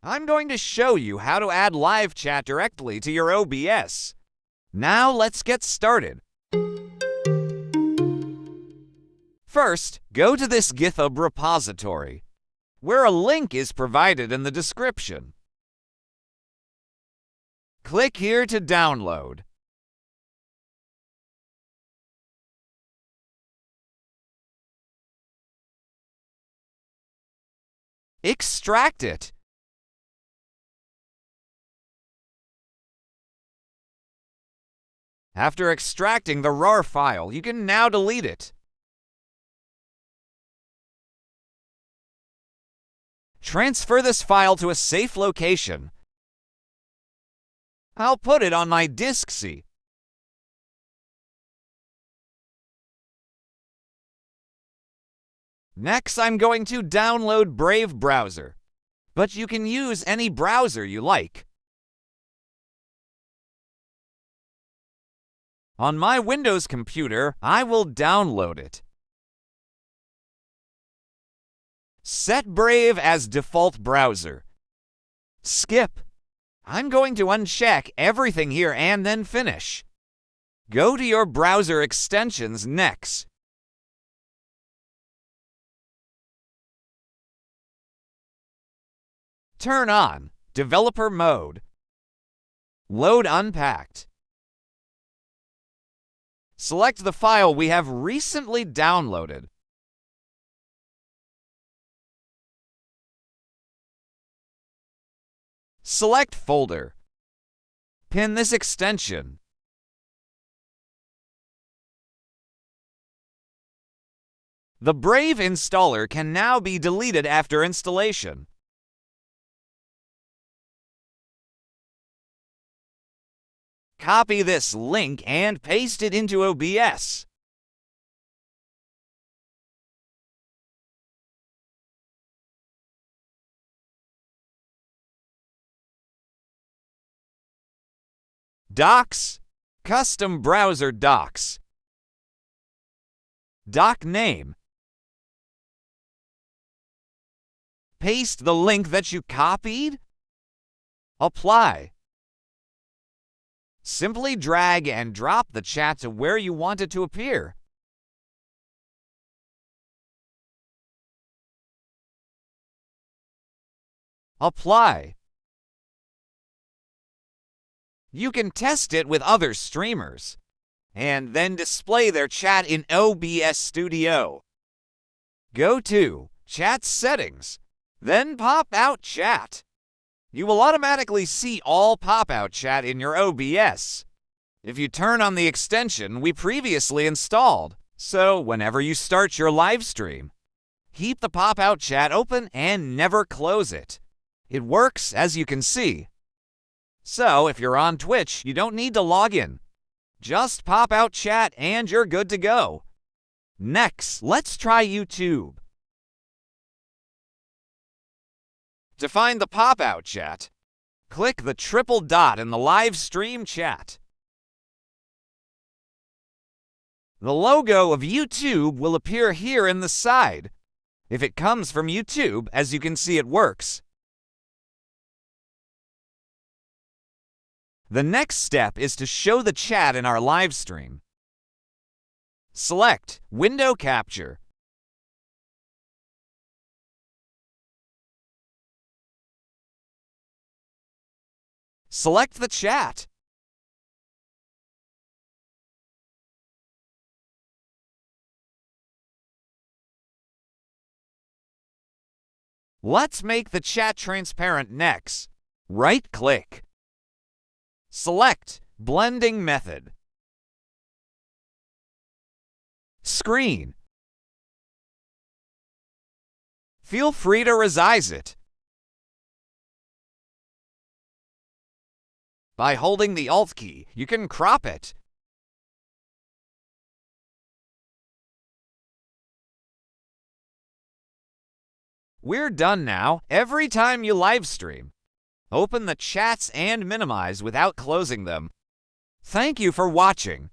I'm going to show you how to add live chat directly to your OBS. Now let's get started. First, go to this GitHub repository, where a link is provided in the description. Click here to download. Extract it. After extracting the RAR file, you can now delete it. Transfer this file to a safe location. I'll put it on my disk C. Next, I'm going to download Brave browser, but you can use any browser you like. On my Windows computer, I will download it. Set Brave as default browser. Skip. I'm going to uncheck everything here and then finish. Go to your browser extensions next. Turn on Developer Mode. Load Unpacked. Select the file we have recently downloaded. Select Folder. Pin this extension. The Brave installer can now be deleted after installation. Copy this link and paste it into OBS. Docs, Custom Browser Docs. Doc name. Paste the link that you copied. Apply. Simply drag and drop the chat to where you want it to appear. Apply. You can test it with other streamers, and then display their chat in OBS Studio. Go to Chat Settings, then pop out Chat. You will automatically see all pop-out chat in your OBS if you turn on the extension we previously installed. So whenever you start your live stream, keep the pop-out chat open and never close it. It works, as you can see. So if you're on Twitch, you don't need to log in. Just pop out chat and you're good to go. Next, let's try YouTube. To find the pop-out chat, click the triple dot in the live stream chat. The logo of YouTube will appear here in the side. If it comes from YouTube, as you can see, it works. The next step is to show the chat in our live stream. Select Window Capture. Select the chat. Let's make the chat transparent next. Right-click. Select Blending Method. Screen. Feel free to resize it. By holding the Alt key, you can crop it. We're done now. Every time you live stream, open the chats and minimize without closing them. Thank you for watching.